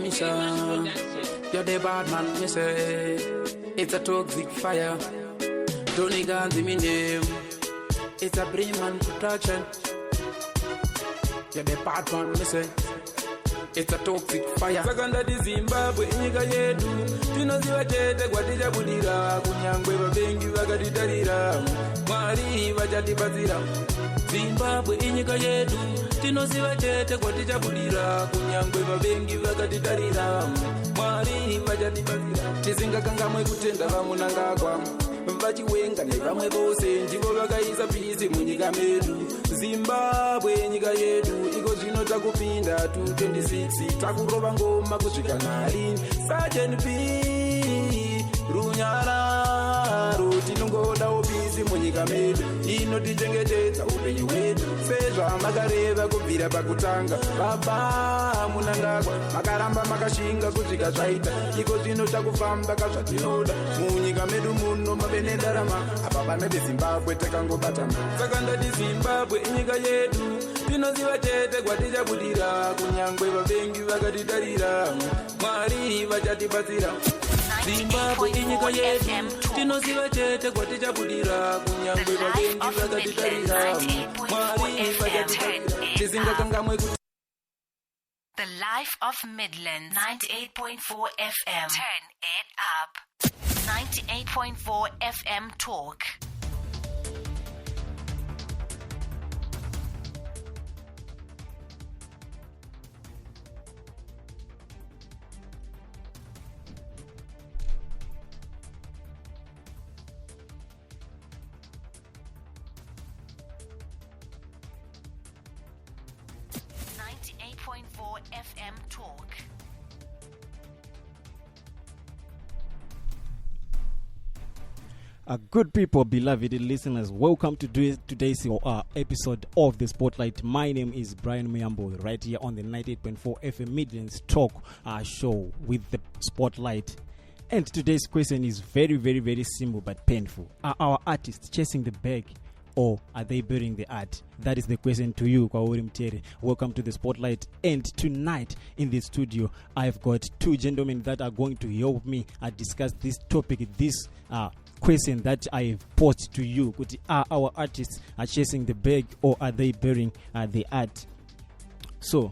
mission. You're the bad man, me say. It's a toxic fire. Tony Guns in me name. It's a brain man production. You're the bad man, me say. It's a toxic fire. Sakanda di Zimbabwe inyika yedu. Tinoziva chete kwatija budira. Kunyangwe vavengi vakatitarira. Mwari vachatibatsira. Zimbabwe inyika yedu. Tinoziva chete kwatija budira. Kunyangwe vavengi vakatitarira. Mwari vachatibatsira. Tisingakangamwe kutenda vamunangagwa. Vachiwenga nevamwe vose ndivo vakaisa pisi munyika medu. Zimbabwe nyika yedu iko zvino takupinda 226 takurova ngoma kusvika nharini Sergeant P runyararo tinongodawo pisi munyika medu inotichengetedza upenyu hwedu sezvamakareva kubvira pakutanga baba munangagwa makaramba makashinga kusvika zvaita iko zvino takufamba kazvatinoda munyika medu muno mave nendarama apa vana vezimbabwe takangobatana saka ndati Zimbabwe inyika yedu tinoziva chete kwatichabudira kunyangwe vavengi vakatitarira mwari vachatibatsira Zimbabwe inyika yedu tinoziva chete kwatichabudira kunyangwe vavengi vakatitarira mwari vachatibatsira tisingakangamwe kuti The Life of Midlands, 98.4 FM. Turn it up. 98.4 FM Talk. FM Talk. Good people, beloved listeners, welcome to today's episode of the Spotlight. My name is Brian Muyambo, right here on the 98.4 FM Midlands.Topic show with the Spotlight. And today's question is very, very, very simple but painful. Are our artists chasing the bag, or are they burying the art? That is the question to you, Kwauri Mtere. Welcome to the Spotlight. And tonight in the studio, I've got two gentlemen that are going to help me discuss this topic, this question that I've posed to you. Are our artists chasing the bag, or are they burying the art? So,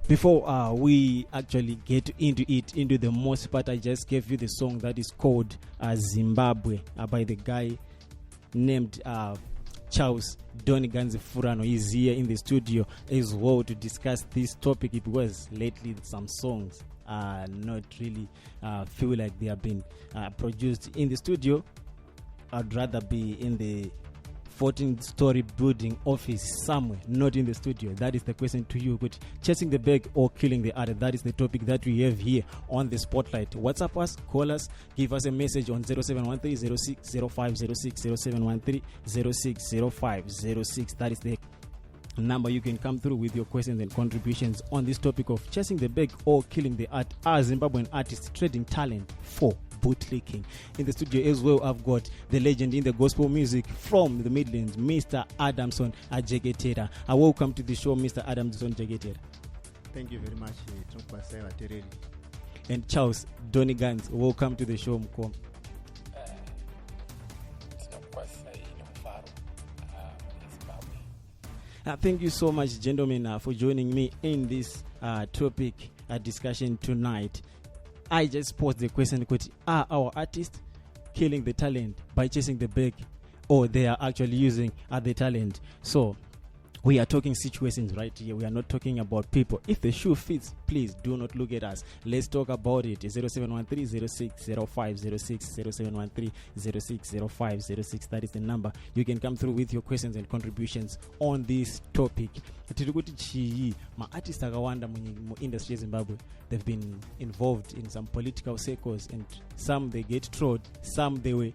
before we actually get into the most part, I just gave you the song that is called Zimbabwe by the guy named Charles Doniganzi Furano. Is here in the studio as well to discuss this topic, because lately some songs not really feel like they have been produced in the studio. I'd rather be in the 14-story building office somewhere, not in the studio. That is the question to you. But chasing the bag or killing the art, that is the topic that we have here on the Spotlight. WhatsApp us, call us, give us a message on 0713 060506, 0713 060506. That is the number you can come through with your questions and contributions on this topic of chasing the bag or killing the art. Are Zimbabwean artists trading talent for bootlicking? In the studio as well, I've got the legend in the gospel music from the Midlands, Mr. Adamson Jeketera. Welcome to the show, Mr. Adamson Jeketera. Thank you very much. And Charles Donigans, welcome to the show, Mkom. Thank you so much, gentlemen, for joining me in this topic discussion tonight. I just posed the question, are our artists killing the talent by chasing the bag, or they are actually using the talent? So we are talking situations right here. We are not talking about people. If the shoe fits, please do not look at us. Let's talk about it. 0713 060506, 0713 060506. That is the number. You can come through with your questions and contributions on this topic. My artists akawanda mu industry ya Zimbabwe, they've been involved in some political circles, and some they get trolled, some they were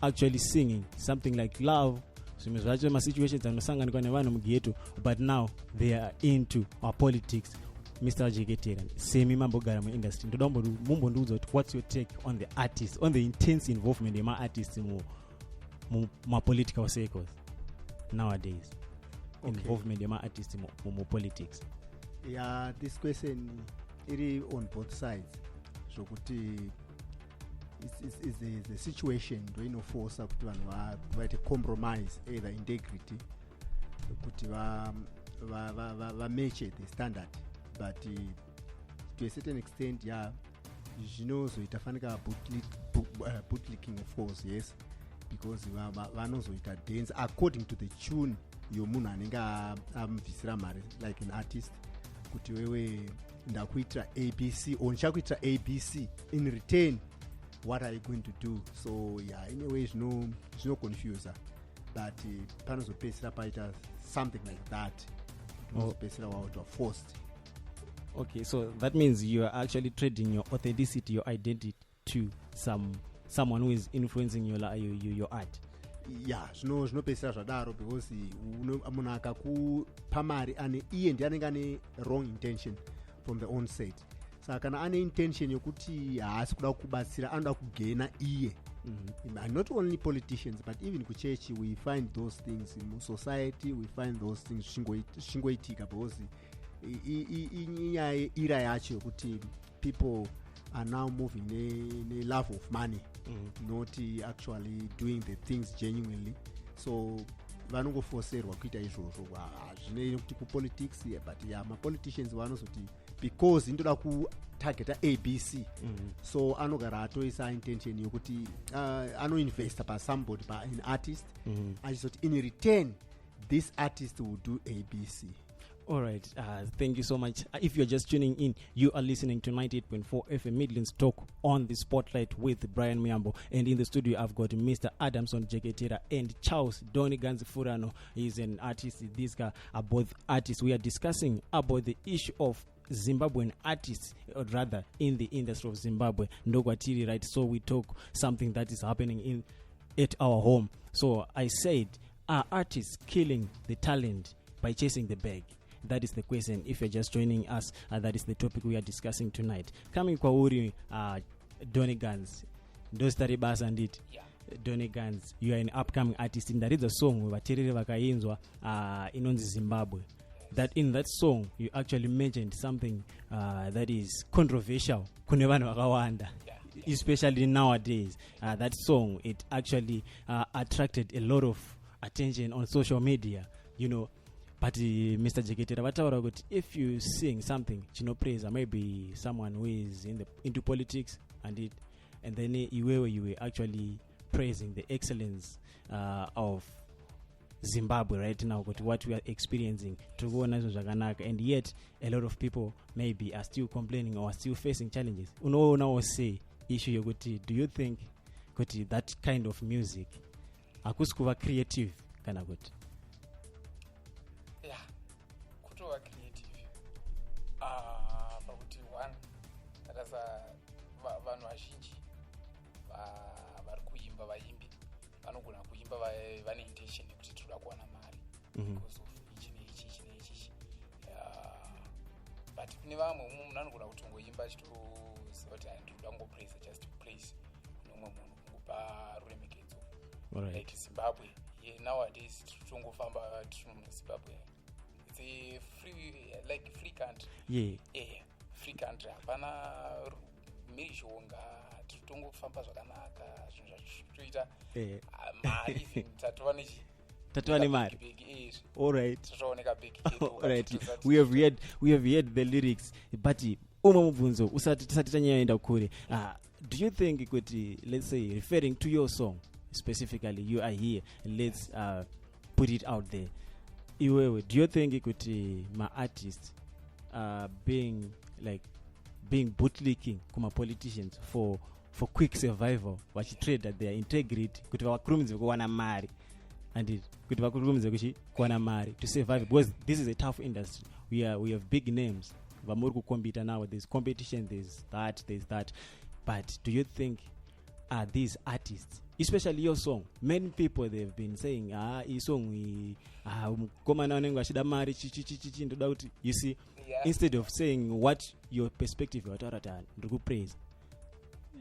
actually singing something like love. But now they are into our politics. Mr. Jeketera, same mambogara mu industry. What's your take on the artists, on the intense involvement of my artists in my political circles nowadays? Okay. Involvement of my artists in politics. Yeah, this question iri on both sides zvokuti is the situation ndoinoforsa kuti vanhu vaite compromise either integrity kuti vameche the standard, but to a certain extent zvinozoita fanika bootlicking of course, yes, because vanozoita dance according to the tune yomunhu anenge amubvisira mari, like an artist, kuti wewe ndakuitira abc or ndichakuitira abc, in return what are you going to do? So yeah, in a way zvino confuse, but panozopedzisira paita something like that, panozopedzisira wauta forced. Okay, so that means you are actually trading your authenticity, your identity to someone who is influencing your art. Yeah, zvinopedzisira zvadaro, because munhu akakupa mari iye ndiye anenge ane wrong intention from the onset. Saka kana ane intention yokuti haasi kuda kubatsira, anoda kugena iye. Not only politicians, but even kuchechi we find those things, in society we find those things zvingoitika, because inyaya ira yacho yokuti people are now moving ne love of money, not actually doing the things genuinely. So vanongoforserwa kuita izvozvo, zvine kuti kupolitics, but mapoliticians vanozoti because indoda kutargeta abc, so anogara atoisa intention yokuti anoinvesta pa somebody, pa an artist, achizoti in return this artist will do abc. All right, thank you so much. If you're just tuning in, you are listening to 98.4 FM Midlands Talk on the Spotlight with Brian Muyambo. And in the studio, I've got Mr. Adamson Jeketera and Charles Doniganzi Furano. He's an artist. These guys are both artists. We are discussing about the issue of Zimbabwean artists, or rather in the industry of Zimbabwe. Ndogwatiri, right? So we talk something that is happening at our home. So I said, are artists killing the talent by chasing the bag? That is the question. If you're just joining us, that is the topic we are discussing tonight. Coming kwa uri Donigans, ndostari basa nditi. Donigans, you are an upcoming artist. In that song vaterere vakainzwa inonzi Zimbabwe. That in that song you actually mentioned something that is controversial kune vanhu vakawanda, especially nowadays. That song, it actually attracted a lot of attention on social media, you know. But Mr. Jeketera vataura kuti if you sing something chinopraise maybe someone who is into politics and then you were actually praising the excellence of Zimbabwe right now, what we are experiencing, and yet a lot of people maybe are still complaining or are still facing challenges. Unoona say issue yokuti, do you think kuti that kind of music akusi kuva creative kana kuti? Kutova creative pakuti one akasa vanhu vazhinji vari kuimba, vaimbi vanogona kuimba vane intention yekuti tinoda kuwana mari because of ichi neichi, but kune vamwe munhu anogona kutongoimba achitoziva kuti ndinoda kungopraise just to praise nomwe munhu kungopa ruremekedzo. Like Zimbabwe nowadays totongofamba tino muZimbabwe, it's a free country. Free country, hapana mhirizhonga, totongofamba zvakanaka, zvinhu zvatoita mari tatova nemari. All right. All right. We have heard the lyrics, but umwe mubvunzo tisati tanyaenda kure. Do you think kuti, let's say, referring to your song specifically, you are here, let's put it out there. Do you think kuti my artists being bootlicking kuma politicians for quick survival, vachitrade their integrity kuti vakurumidze kuwana mari and kuti vakurumidze kuwana mari to survive, because this is a tough industry. We have big names vamuri kukompita now, there's competition, there's that, but do you think these artists, especially your song, many people they've been saying iyi song komana vanenge vachida mari chichi ndoda kuti, you see, instead of saying what your perspective wataura kuti ndiri kupraise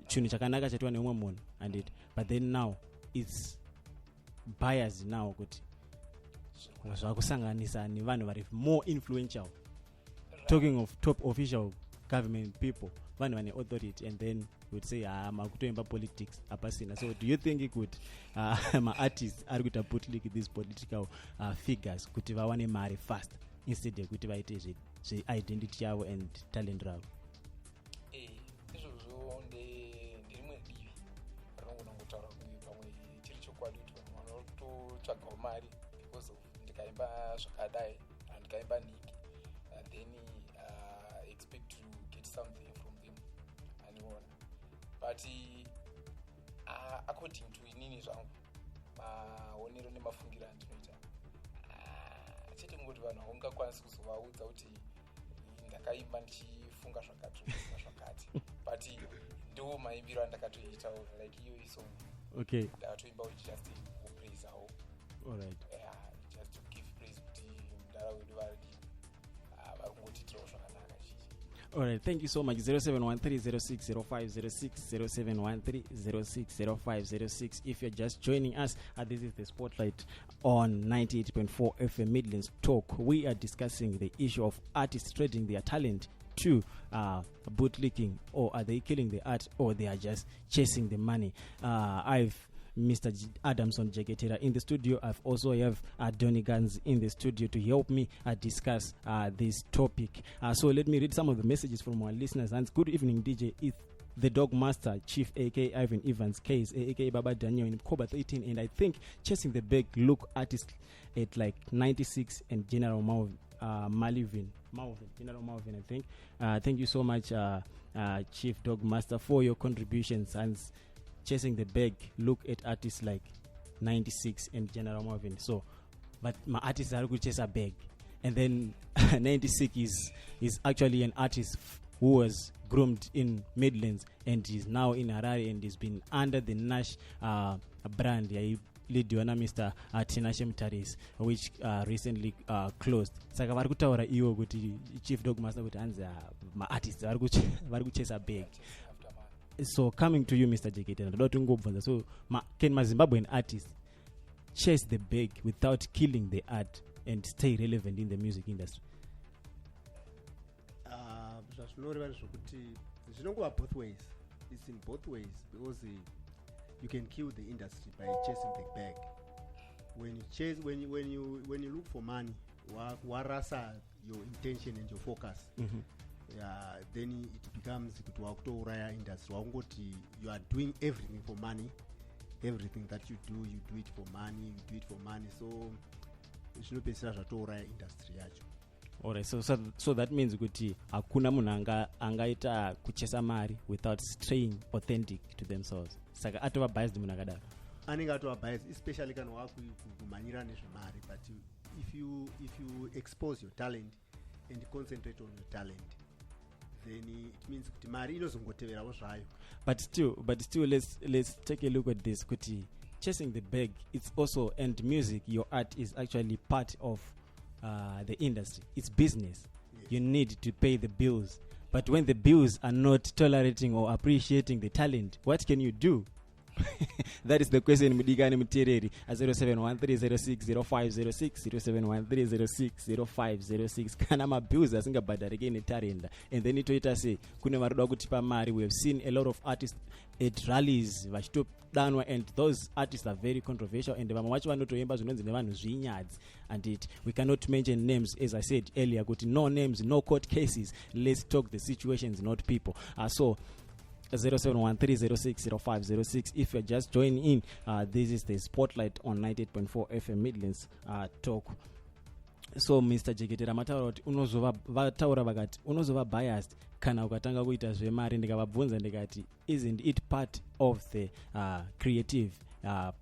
chinhu chakanaka chatiwa neumwe munhu and but then now it's bias now kuti zvakusanganisa nevanhu vari more influential, talking of top official government people, vanhu vane authority, and then would say makutoimba politics apasina. So do you think it could ma-artists ari kuita bootlick these political figures kuti vawane mari fast instead yekuti vaite zve-identity yavo and talent ravo? izvozvo nderimwe divi rinogona kutaura pamwe chiri chokwadi kuti vanhu vanototsvagawo mari because of ndikaimba zvakadai kana ndikaimba niki then expect to get something from them aniona, but according to inini zvangu maonero nemafungiro andinoita chete kungoti vanhu haungakwanisi kuzovaudza kuti ndakaimba ndichifunga zvakati zvakati but ndo maimbiro andakatoita like iyo isong okay ndakatoimba just kupraise hawo alright just to give praise kuti mudara wedu vari kungotitirawo zvakanaka chichi. Alright, thank you so much. 0713060506, 0713060506. If you're just joining us, this is the Spotlight on 98.4 FM Midlands Talk. We are discussing the issue of artists trading their talent to bootlicking, or are they killing the art, or they are just chasing the money. I've Mr. Adamson Jeketera in the studio. I've also have Donny Guns in the studio to help me discuss this topic. So let me read some of the messages from our listeners. And good evening, DJ. It's the Dog Master, Chief A.K. Ivan Evans, Case, A.K. Baba Daniel in Koba 13. And I think Chasing the Bag look artist at like 96 and General Malvin, General Malvin, I think. Thank you so much, Chief Dog Master, for your contributions. And Chasing the Bag look at artists like 96 and General Marvin. So, but my artists are going to chase a bag. And then 96 is actually an artist who was groomed in Midlands and is now in Harare and has been under the Nash brand. Lidiona Mr. Tinashe Mutaris, which recently closed. Saka vari kutaura iwo kuti Chief Dog Master kuti anza ma artists vari kuchesa bag. So coming to you, Mr. Jeketera, so can my Zimbabwean artists chase the bag without killing the art and stay relevant in the music industry? Both ways. It's in both ways, because you can kill the industry by chasing the bag. When you look for money, warasa your intention and your focus. Mm-hmm. Then it becomes industry. You are doing everything for money. Everything that you do it for money. You do it for money. So it's no industry. Alright, so that means kuti hakuna munhu angaita kuchesa mari without staying authentic to themselves. Saka atova biased munhu akadaro. Anenge atova biased, especially kana wakumanyira nezvemari. But if you expose your talent and concentrate on your talent, then it means kuti mari inozongoteverawo zvayo. But still let's take a look at this. Kuti chasing the bag, it's also, and music, your art is actually part of the industry. It's business. Yes. You need to pay the bills. But when the bills are not tolerating or appreciating the talent, what can you do? That is the question. Mudigani Mutireri at 0713060506, 0713060506. Kanama bills asinga badara again talent. And then it say kune maruda kutipa mari. We have seen a lot of artists at rallies vachitop danwa, and those artists are very controversial, and vamwe vanotoimba zvinonzi nevanhu zvinyadzi, and we cannot mention names, as I said earlier, kuti no names, no court cases. Let's talk the situations, not people. So 0713060506. If you're just joining in, this is the Spotlight on 98.4 FM Midlands Talk. So Mr. Jeketera mataura kuti vataura vakati unozova biased kana ukatanga kuita zvemari. Ndikavabvunza ndikati, isn't it part of the creative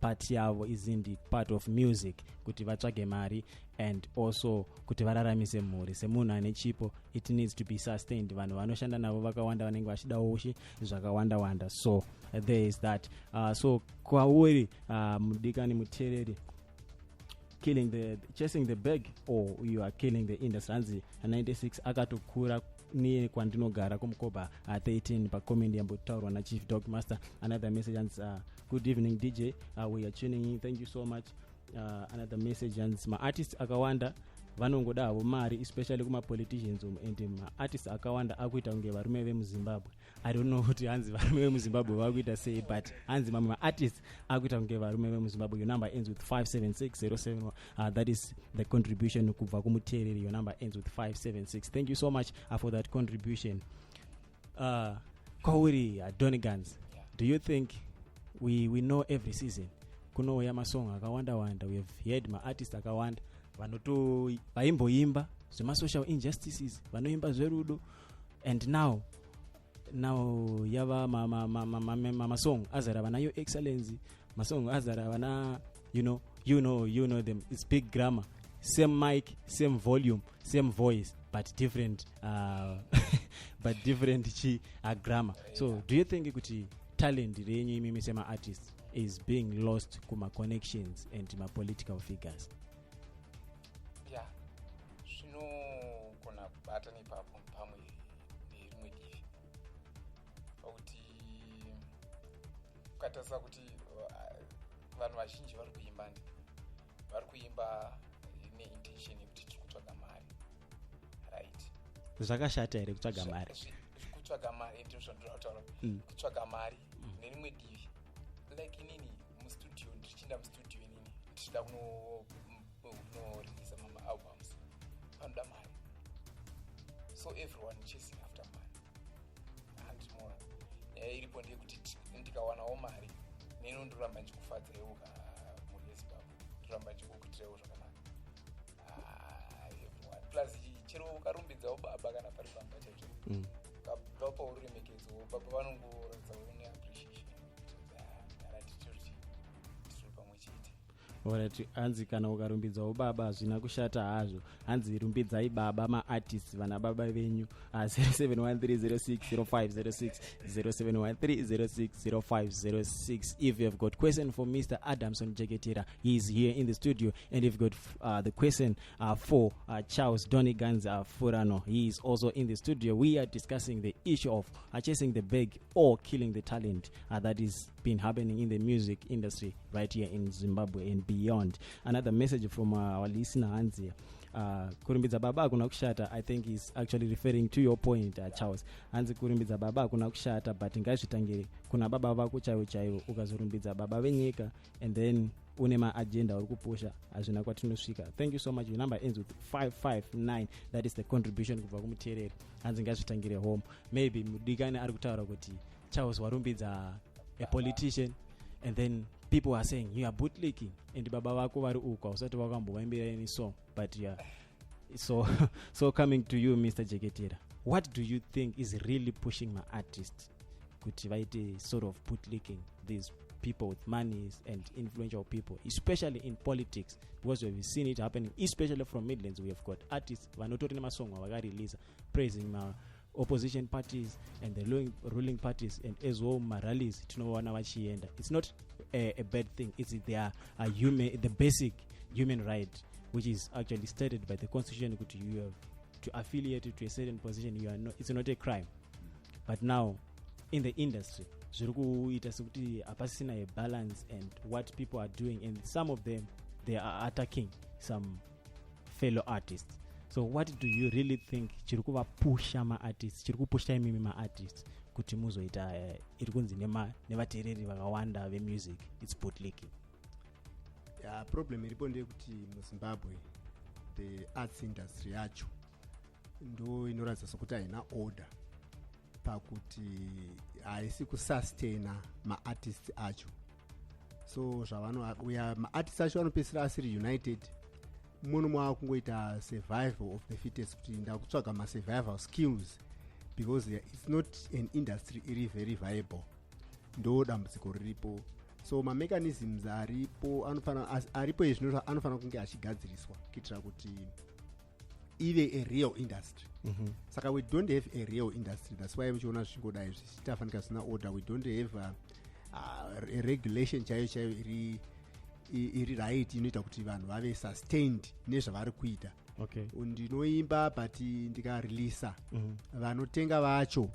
part yavo? Isn't it part of music kuti vatsvage mari and also kuti vararamise mhuri? Semunhu ane chipo, it needs to be sustained. Vanhu vanoshanda navo vakawanda vanenge vachidawo zvakawanda. So there is that. So kwauri mudikani mutereri, chasing the bag, or you are killing the industry. Anzi 96 akatokura ni kwandinogara kumkoba 13 pakomindi yambotaurwa na Chief Dog Master. Another message, and good evening DJ, we are tuning in, thank you so much. Another message, and my artist akawanda vanongodawo mari especially kuma-politicians and ma-artists akawanda akuita kunge varume vemuzimbabwe. I don't know kuti hanzi varume vemuzimbabwe vakuita sei, but hanzi mamwe ma-artists akuita kunge varume vemuzimbabwe. Your number ends with 57607. That is the contribution kubva kumuteereri. Your number ends with 576. Thank you so much for that contribution. Kauri Donigans, do you think we know every season kunouya masong akawanda-wanda? We have heard ma-artists akawanda vanoto vaimboimba zvema-social injustices, vanoimba zverudo, and now yava masong azara vana yo excellency, masong azara vana you know them. It's big grammar, same mic, same volume, same voice, but different grammar. So do you think kuti talent renyu imimi sema artists is being lost kuma connections and ma political figures? Yeah, zvinogona kubata nepapo pamwe nerimwe divi pakuti ukatarisa kuti vanhu vazhinji vari kuimba neintention yekuti tiri kutsvaga mari, right? Zvakashata here kutsvaga mari? Kutsvaga mari ndizvo zvandinoda kutaura, kutsvaga mari nerimwe divi, like inini mustudio, ndichienda mustudio inini ndichida kunoreleasa mama-albums, vanoda mari, so everyone chasing after mari. And more nyaya iripo ndeyekuti ndikawanawo mari neno ndoramba ndichikufadzaiwo mhuri yezimbabwe, ndoramba ndichikukuitirewo zvakanaka. Everyone plus chero ukarumbidzawo baba kana pari pamba chacho ukabva pauremekedzo, baba vanongoratidza une appreciation aratitori pamwe chete. Alright, hanzi kana ukarumbidzawo baba hazvina kushata hazvo. Hanzi rumbidzai baba ma-artists, vana baba venyu. 0713060506, 0713060506. If you have got question for Mr. Adamson Jeketera, he is here in the studio. And if you've got the question for Charles Donigans Furano, he is also in the studio. We are discussing the issue of chasing the bag or killing the talent that is been happening in the music industry right here in Zimbabwe and beyond. Another message from our listener Hanzi, kurumbidza baba kuna kushata, I think is actually referring to your point, Charles. Hanzi kurumbidza baba kuna kushata, but ngazvitangire kuna baba vako chaivo ukazorumbidza baba venyika and then une ma-agenda uri kupusha hazvina kwatinosvika. Thank you so much. Your number ends with 559. That is the contribution kubva kumuteereri. Hanzi ngazvitangire home. Maybe mudikani ari kutaura kuti Charles warumbidza a politician and then people are saying you are bootlicking, and baba vako vari uko usati wakambovaimbira any song. But yeah, so coming to you, Mr. Jeketera, what do you think is really pushing my artists kuti vaite sort of bootlicking these people with money and influential people, especially in politics? Because we've seen it happening, especially from Midlands. We have got artists vanotori nemasong avakareleasa praising opposition parties and the ruling parties, and as well marallies tinoona vachienda. It's not a bad thing. It's their the basic human right, which is actually stated by the constitution that you have to affiliate to a certain position. You are not, it's not a crime. But now in the industry zviri kuita sekuti hapasina a balance and what people are doing, and some of them they are attacking some fellow artists. So what do you really think chiri kuvapusha ma-artists, chiri kupusha imimi ma-artists kuti muzoita iri kunzi nevateereri vakawanda vemusic it's bootlicking? Yeah, problem iripo ndeyekuti muZimbabwe the arts industry yacho ndo inoratidza sokuti haina order pakuti haisi kusustaina ma-artists acho. So zvavanoya ma-artists acho vanopedzisira asiri united, muno mwakungoita survival of the fittest, kuti ndakutsvaga ma-survival skills, because it's not an industry iri very viable. Ndo dambudziko riripo. So ma-mechanisms aripo anofana kunge achigadziriswa kuitira kuti ive a real industry. Saka we don't have a real industry. That's why muchiona zvichingodai zvichitafanika zvisina order. We don't have a regulation chaiyo iri right inoita kuti vanhu vave sustained nezvavari kuita. Okay. Ndinoimba but ndikareleasa vanotenga vacho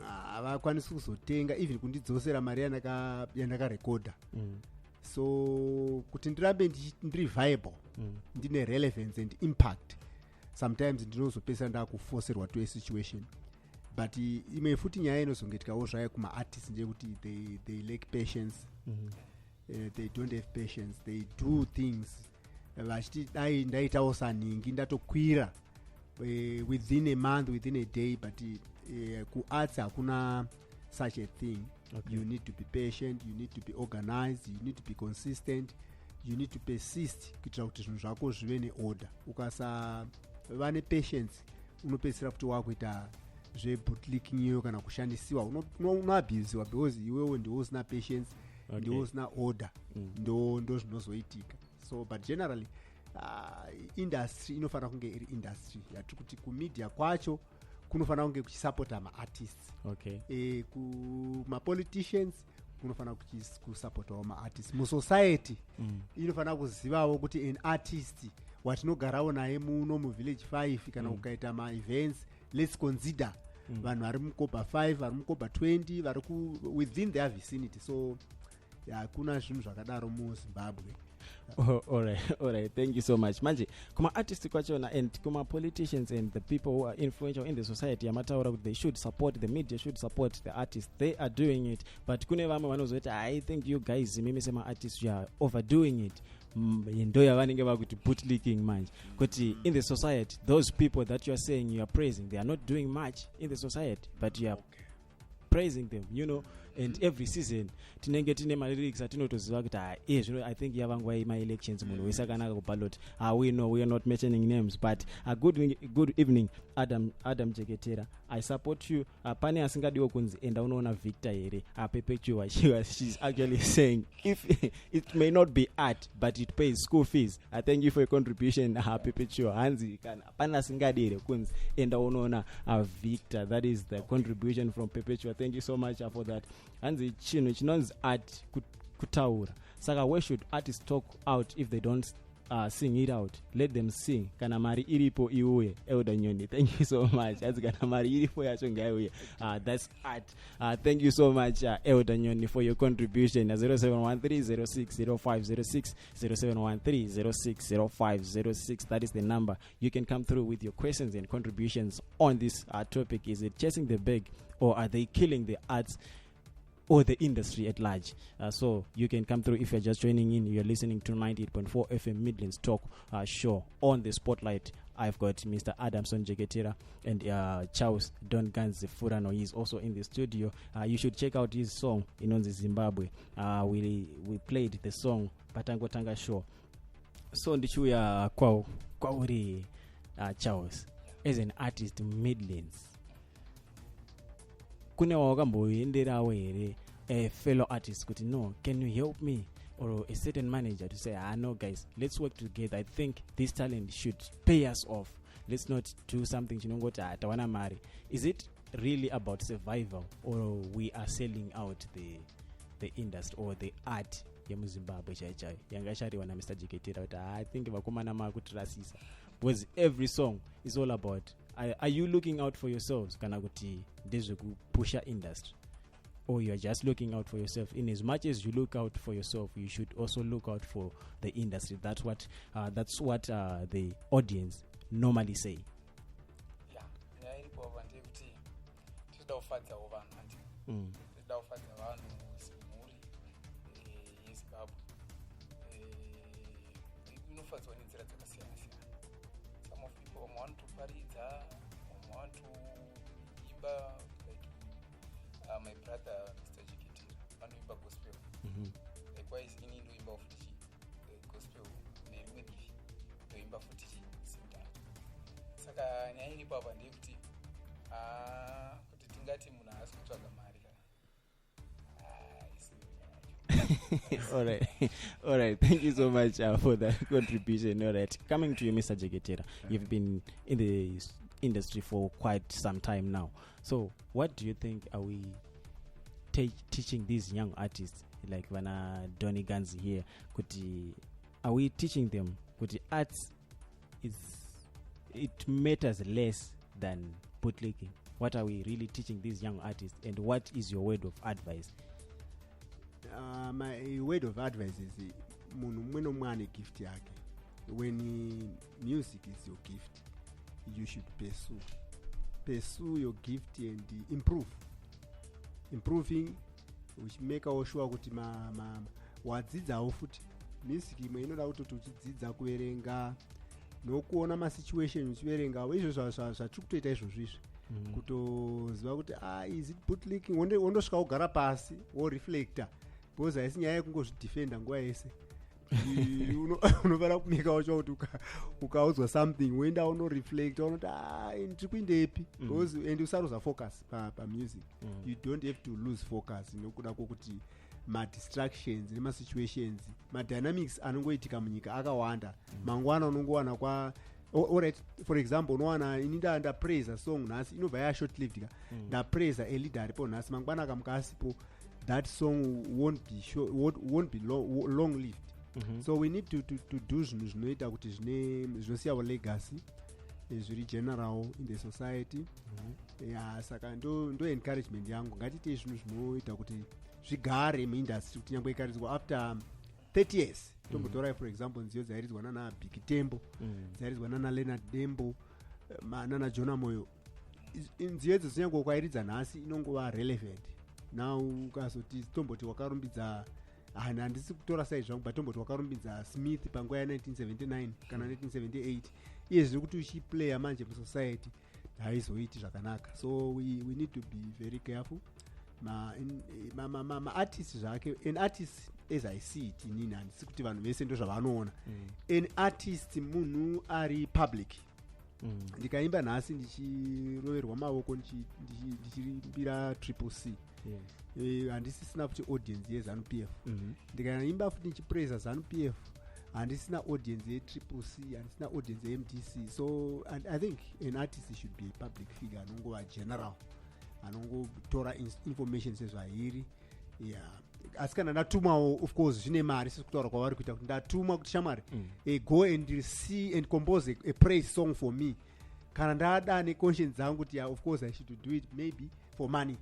havakwanisi kuzotenga even kundidzosera mari yandakarekodha. So kuti ndirambe ndiri viable ndine relevance and impact, sometimes ndinozopesa ndakuforcerwa to a situation. But imwe futi nyaya inozongetikawo zvaya kuma-artists ndeyekuti they lack patience. They don't have patience. They do things vachiti dai ndaitawo saningi ndatokwira within a month, within a day, but ku-arts hakuna such a thing. Okay. You need to be patient, you need to be organized, you need to be consistent, you need to persist kuitira kuti zvinhu zvako zvive neorder. Ukasava nepatience unopedzisira kuti wakuita zvebootlicking iyo kana kushandisiwa unoabhuziwa because iwewe ndiwo usina patience, ndiwo usina order, ndo zvinozoitika. So but generally industry inofanira kunge iri industry yati kuti kumedia kwacho kunofanira kunge kuchisupporta ma-artists. Okay. Kuma-politicians kunofanira kusupportawo ma-artists. Musociety inofanira kuzivawo kuti an artist watinogarawo naye muno muvillage 5 kana ukaita ma-events, let's consider vanhu vari mukoba 5 vari mukoba 20 vari within their vicinity. So kuna zvinhu zvakadaro muZimbabwe. All right, thank you so much. Manje kuma artists kwachona and kuma politicians and the people who are influential in the society amataura kuti they should support the media, should support the artists. They are doing it, but kune vamwe vanozoti I think you guys mimi sema artists you are overdoing it. Ndo yavanenge vakuti bootlicking manje kuti in the society those people that you are saying you are praising, they are not doing much in the society, but you are praising them, you know. And every season tinenge tine ma-lyrics atinotoziva kuti I think yavangwa ma-elections munhu wese akanaka kuballot. We know we are not mentioning names, but good evening Adam Jeketera, I support you. Pane asingadiwo kunzi enda unoona Victor here Perpetua, she's actually saying if it may not be art but it pays school fees. I thank you for your contribution Perpetua. Hanzi kana pane asingadi here kunzi enda unoona Victor. That is the contribution from Perpetua. Thank you so much for that. Hanzi chinhu chinonzi art kutaura, saka where should artists talk out if they don't sing it out? Let them sing. Kana mari iripo iuye. Elder Nyoni, thank you so much. Kana mari iripo yacho ngaiuye. That's art. Thank you so much Elder Nyoni for your contribution. 0713060506 0713060506. That is the number. You can come through with your questions and contributions on this topic. Is it chasing the bag or are they killing the arts or the industry at large? So you can come through. If you're just joining in, you're listening to 98.4 FM Midlands Talk show. On the spotlight, I've got Mr. Adamson Jeketera and Charles Don Ganzi Furano. He's also in the studio. You should check out his song in Zimbabwe. We played the song Patango Tanga Show. So ndichuya kwauri Charles, as an artist Midlands, kune wakamboenderawo here a fellow artist kuti no, can you help me, or a certain manager to say no guys, let's work together, I think this talent should pay us off, let's not do something chinongoti tawana mari? Is it really about survival, or we are selling out the industry or the art yemuzimbabwe chaichai yanga chariwa na Mr. Jeketera kuti I think vakomana makutirasisa, because every song is all about are you looking out for yourselves kana kuti ndezvekupusha industry, or you are just looking out for yourself? In as much as you look out for yourself, you should also look out for the industry. That's what the audience normally say. Yeah, iripo vanhu kuti tinoda kufadzawo vanhu anti tinoda kufadza vanhu semhuri yeZimbabwe. Inofadzwa nenzira dzakasiyana siyana. Some of people want to paridza, want to imba, like my brother Mr. Jeketera anoimba gospel. Likewise ini ndoimba futi gospel nerimwe divi ndoimba futi simtari. Saka nyaya iripo apa ndeyekuti kuti tingati munhu haasi kutsvaga mari all right, thank you so much for that contribution. All right, coming to you Mr. Jeketera, you've been in the industry for quite some time now, so what do you think are we teaching these young artists like Vana Donny Ganzi here? Are we teaching them kuti arts it matters less than bootlicking? What are we really teaching these young artists, and what is your word of advice? My word of advice is munhu mumwe nomwe ane gift yake. when music is your gift, you should pursue your gift and improving, uchimeka sure kuti wadzidzawo futi. Music imwe inoda kuti uchidzidza kuverenga nokuona masituation uchiverengawo, izvo zvatiri kutoita izvozvizvi kutoziva kuti is it bootlicking, wondosvika wogara pasi woreflecta, because haisi nyaya yekungozvidefenda nguva yese. Unofanira kumeka wacho kuti ukaudzwa something woenda unoreflecta unoti ndiri kuindepi, because and usaruza focus pamusic. You don't have to lose focus nokuda kwokuti madistractions nemasituations, madynamics anongoitika munyika akawanda. Mangwana unongowana kwa alright, for example unowana ininda ndapraise a song nhasi inobva yashort-lived ka ndapraise a leader aripo nhasi, mangwana akamuka asipo, that song won't be long-lived. So we need to do zvinhu zvinoita kuti zvinosiyawo legacy zviri general in the society. Saka ndo encouragement yangu, ngatiite zvinhu zvinoita kuti zvigare muindustry, kuti nyangwe ikaridzwa after 30 years. Tombotora for example nziyo dzairidzwa nana Big Tembo, dzairidzwa nana Leonard Dembo, nana Jonah Moyo. Nziyo edzo dzinyange ukairidza nhasi inongova relevant. Now ukazoti tomboti wakarumbidza, handisi kutora side zvangu, but tomboti wakarumbidza Smith panguva ya 1979 kana 1978, iye zviri kuti uchiplaya manje musociety haizoiti zvakanaka. So we need to be very careful. Ma-artist zvake, an artist as I see it inini handisi kuti vanhu vese ndo zvavanoona. An artist munhu ari public. Ndikaimba nhasi ndichiroverwa mavoko ndichirimbira Triple C, handisisina futi audience yeZANU-PF. Ndikaimba futi ndichipraisa ZANU-PF, handisina audience yeTriple C, handisina audience yeMDC. So I think an artist should be a public figure, anongova general, anongotora information sezvairi. Asi kana ndatumawo, of course zvine mari, sisi kutaura kwavari kuita kuti ndatuma kuti shamwari go and see and compose a praise song for me, kana ndada neconscience dzangu kuti of course I should do it maybe for money,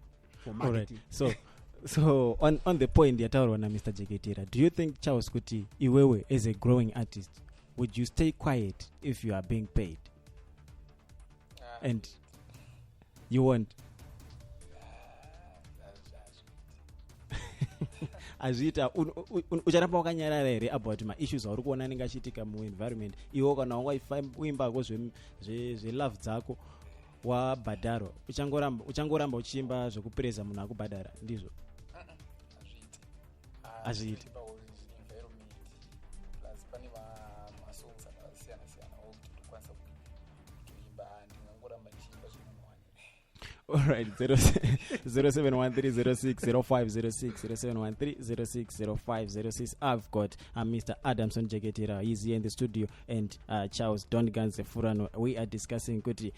for marketing. Right. So on the point yataurwa naMr. Jeketera, do you think Charles kuti iwewe as a growing artist, would you stay quiet if you are being paid? And you won't? Azvita ucharamba wakanyarara here about ma-issues auri kuona anenge achiitika mu-environment, iwo kana wangaimbako zvelove dzako wabhadharwa, uchangoramba uchiimba zvekupreza munhu akubhadhara, ndizvo? Azviiti. Alright, 0713060506, 0713060506. I've got Mr. Adamson Jeketera. He's here in the studio, and Charles Donganze Furano. We are discussing kuti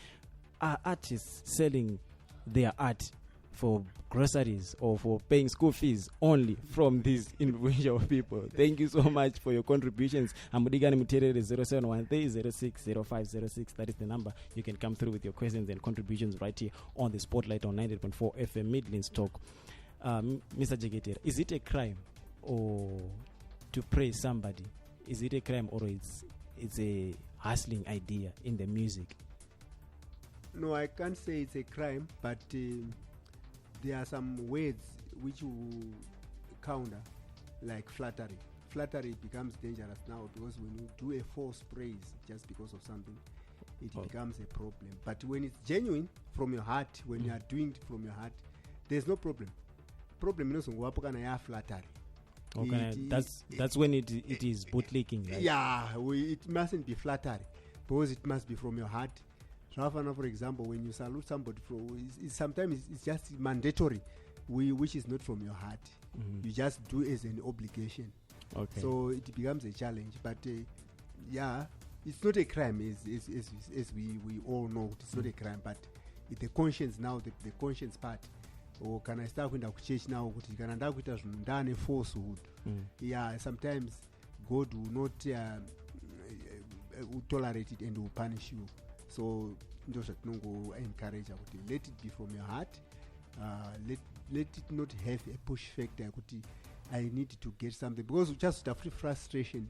artists selling their art for groceries or for paying school fees only from these individual people. Thank you so much for your contributions. Amudigani Muterere 0713060506. That is the number. You can come through with your questions and contributions right here on the Spotlight on 98.4 FM Midlands Talk. Mr. Jeketera, is it a crime or to praise somebody? Is it a crime or it's a hustling idea in the music? No, I can't say it's a crime, but there are some words which will counter, like flattery. Flattery becomes dangerous now, because when you do a false praise just because of something, it becomes a problem. But when it's genuine from your heart, when you are doing it from your heart, there's no problem. Problem is flattery. Okay, that's when it is bootlicking, right? Yeah, it mustn't be flattery, because it must be from your heart. For example, when you salute somebody, sometimes it's just mandatory, which is not from your heart. You just do as an obligation. Okay. So it becomes a challenge. But yeah, it's not a crime, as we all know. It's not a crime, but the conscience now, the conscience part. Or can I start with the church now? Can I start with a falsehood? Yeah, sometimes God will not will tolerate it and will punish you. So just encourage, let it be from your heart. Let it not have a push factor. I need to get something, because just a free frustration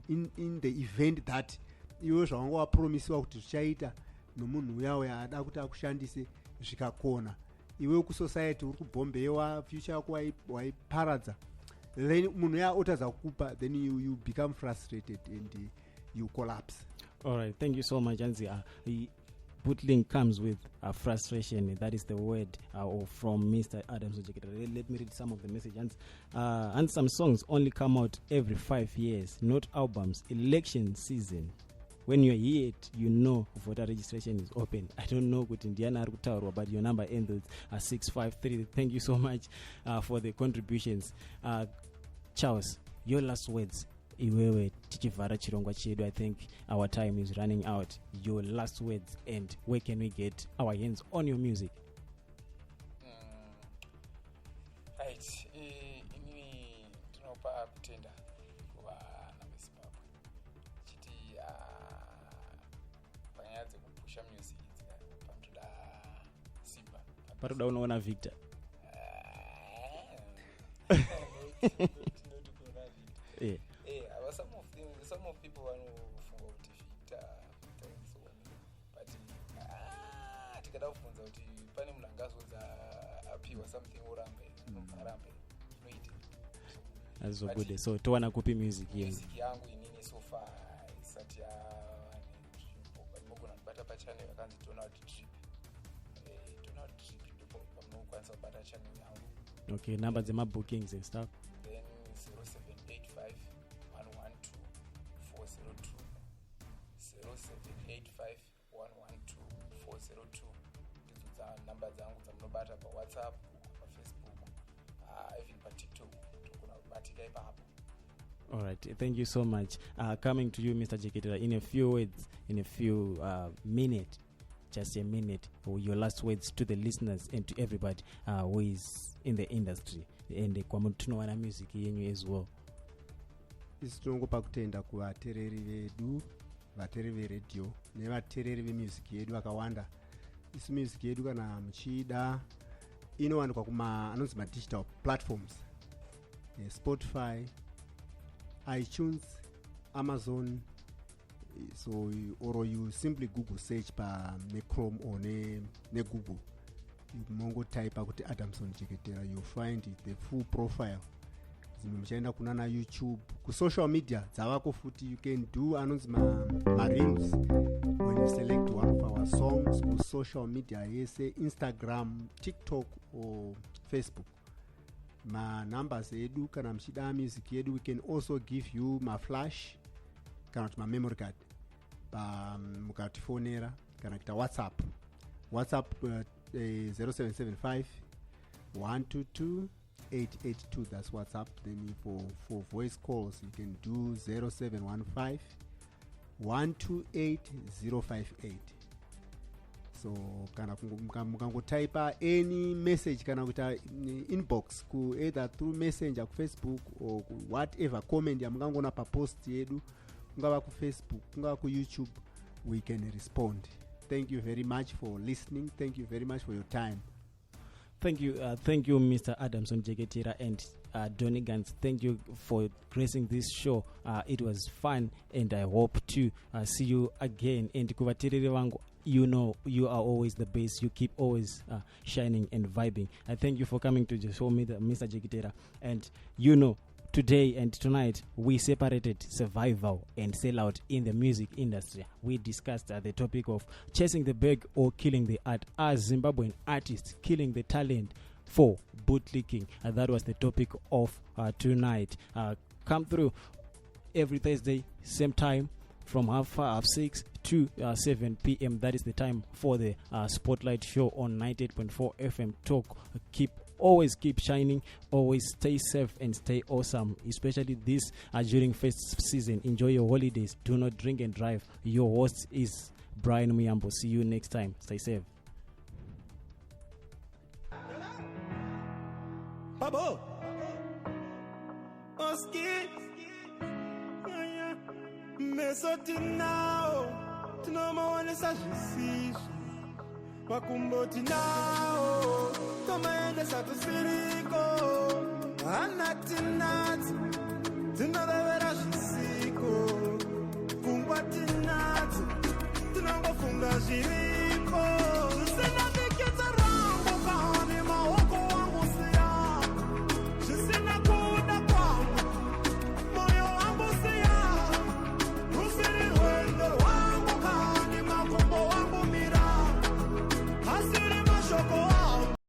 in the event that iwe zvawangu wapromisiwa kuti zvichaita nomunhu uya ada kuti akushandise zvikakona, iwe kusociety uri kubhombewa, future yako waiparadza, then munhu uya otadza kukupa, then you become frustrated and you collapse. All right, thank you so much, Anzi. Bootling comes with frustration. That is the word from Mr. Adamson Jeketera. Let me read some of the messages. And some songs only come out every 5 years, not albums. Election season. When you hear it, you know voter registration is open. I don't know what Indiana Arutauro, but your number ends with 653. Thank you so much for the contributions. Charles, your last words. Iwewe tichivhara chirongwa chedu. I think our time is running out. Your last words, and where can we get our hands on your music? Right, inini tinopa kutenda kuvana vezimbabwe chiti panyaya dzekupusha music panotoda simba, Paroda unoona Victor. Yeah. Some of people wanofunga kuti Victor so, but tikada kufunza kuti pane munhu angazodza apiwa something orambe zvinoita. That's so good. So towana kupi music yangu inini so far isati vanogona kubata pachannel yakanzi Donald Trip ndipo pamunokwanisa kubata channel yangu. Okay, number dzema bookings and stuff. Then 0785 112 402 0785 112 402 ndidzo dza number dzangu dzamunobata paWhatsApp, paFacebook, even paTikTok tokona kubatika ipapo. All right, thank you so much. Coming to you, Mr. Jeketera, in a few words, in a few minutes, just a minute, or your last words to the listeners and to everybody who is in the industry and kwamutunowana music yenyu as well. Isi tinongopa kutenda kuvateereri vedu, vateereri veredhiyo nevateereri vemusic yedu vakawanda. Isi music yedu kana muchida inowanikwa anonzi digital platforms, Spotify, iTunes, Amazon, so or you simply Google search pa Chrome or ne Google. You mongo type akuti Adamson Jeketera, you find it, the full profile. Zimemchaenda kunana YouTube, ku social media dzavako futi, you can do anonzi ma reels when you select one of our songs ku social media, yese Instagram, TikTok or Facebook. Ma numbers edu kana mchida music yedu, we can also give you ma flash kana ma memory card pa mukatifonera kana kita WhatsApp 0775 122 882. That's WhatsApp. Then for voice calls you can do 0715 128 058. So kana mukangotypa any message kana kuita inbox ku either through messenger ku Facebook or whatever comment yamukangona pa post yedu kungava ku Facebook kungava ku YouTube, we can respond. Thank you very much for listening. Thank you very much for your time. Thank you, Mr. Adamson Jeketera and Donny Gans. Thank you for gracing this show. It was fun, and I hope to see you again. And kuvaterere vangu, you know, you are always the best. You keep always shining and vibing. I thank you for coming to the show, Mr. Jeketera. And you know, today and tonight we separated survival and sellout in the music industry. We discussed the topic of chasing the bag or killing the art, as Zimbabwean artists killing the talent for bootlicking. That was the topic of tonight. Come through every Thursday, same time, from half 6 to 7 p.m. That is the time for the Spotlight Show on 98.4 FM Talk. Always keep shining, always stay safe and stay awesome, especially this during festive season. Enjoy your holidays. Do not drink and drive. Your host is Brian Muyambo. See you next time. Stay safe. Babo Oski Mesotinao Tunomone sajisishi Wakumboti nao Tomaende satusiriko hanati nadzo dzinoreva